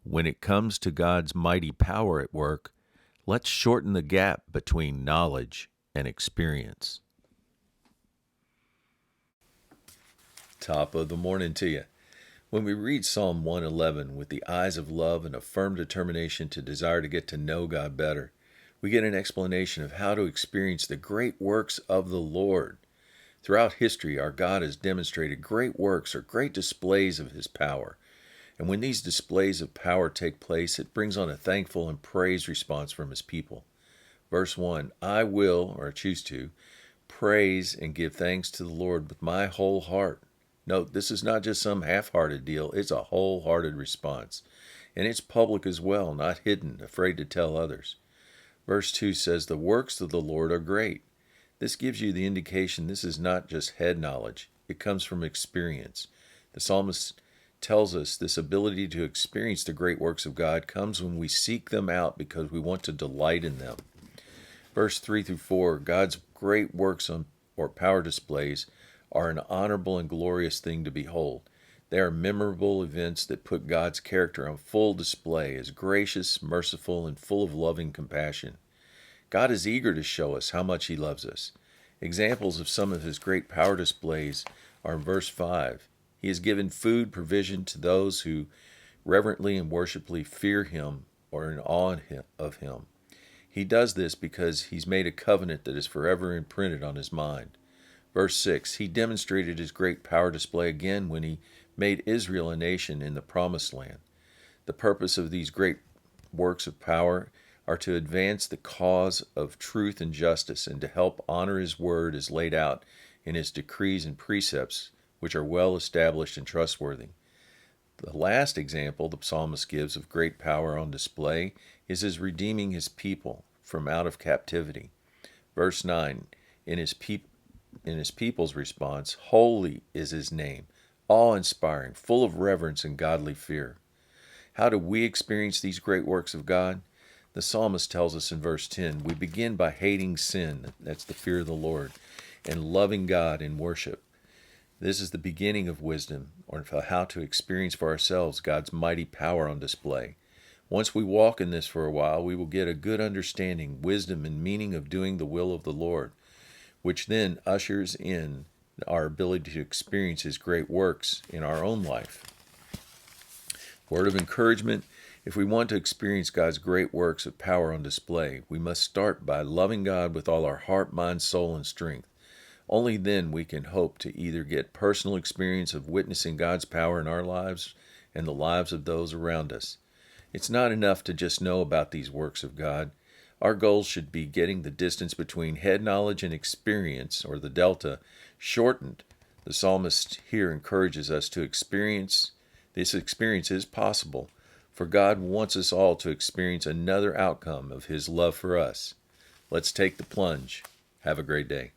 When it comes to God's mighty power at work, let's shorten the gap between knowledge and experience. Top of the morning to you. When we read Psalm 111 with the eyes of love and a firm determination to desire to get to know God better, we get an explanation of how to experience the great works of the Lord. Throughout history, our God has demonstrated great works or great displays of His power. And when these displays of power take place, it brings on a thankful and praise response from His people. Verse 1, I will, or choose to, praise and give thanks to the Lord with my whole heart. Note, this is not just some half-hearted deal, it's a wholehearted response. And it's public as well, not hidden, afraid to tell others. Verse 2 says, the works of the Lord are great. This gives you the indication this is not just head knowledge, it comes from experience. The psalmist tells us this ability to experience the great works of God comes when we seek them out because we want to delight in them. Verse 3 through 4, God's great works or power displays are an honorable and glorious thing to behold. They are memorable events that put God's character on full display as gracious, merciful, and full of loving compassion. God is eager to show us how much He loves us. Examples of some of His great power displays are in verse 5. He has given food provision to those who reverently and worshipfully fear Him or are in awe of Him. He does this because He's made a covenant that is forever imprinted on His mind. Verse 6, He demonstrated His great power display again when He made Israel a nation in the Promised Land. The purpose of these great works of power are to advance the cause of truth and justice and to help honor His word as laid out in His decrees and precepts, which are well established and trustworthy. The last example the psalmist gives of great power on display is His redeeming His people from out of captivity. Verse 9, in His people's response, holy is His name, awe-inspiring, full of reverence and godly fear. How do we experience these great works of God? The psalmist tells us in verse 10, we begin by hating sin, that's the fear of the Lord, and loving God in worship. This is the beginning of wisdom, or how to experience for ourselves God's mighty power on display. Once we walk in this for a while, we will get a good understanding, wisdom, and meaning of doing the will of the Lord, which then ushers in our ability to experience His great works in our own life. Word of encouragement, if we want to experience God's great works of power on display, we must start by loving God with all our heart, mind, soul, and strength. Only then we can hope to either get personal experience of witnessing God's power in our lives and the lives of those around us. It's not enough to just know about these works of God. Our goal should be getting the distance between head knowledge and experience, or the delta, shortened. The psalmist here encourages us to experience. This experience is possible, for God wants us all to experience another outcome of His love for us. Let's take the plunge. Have a great day.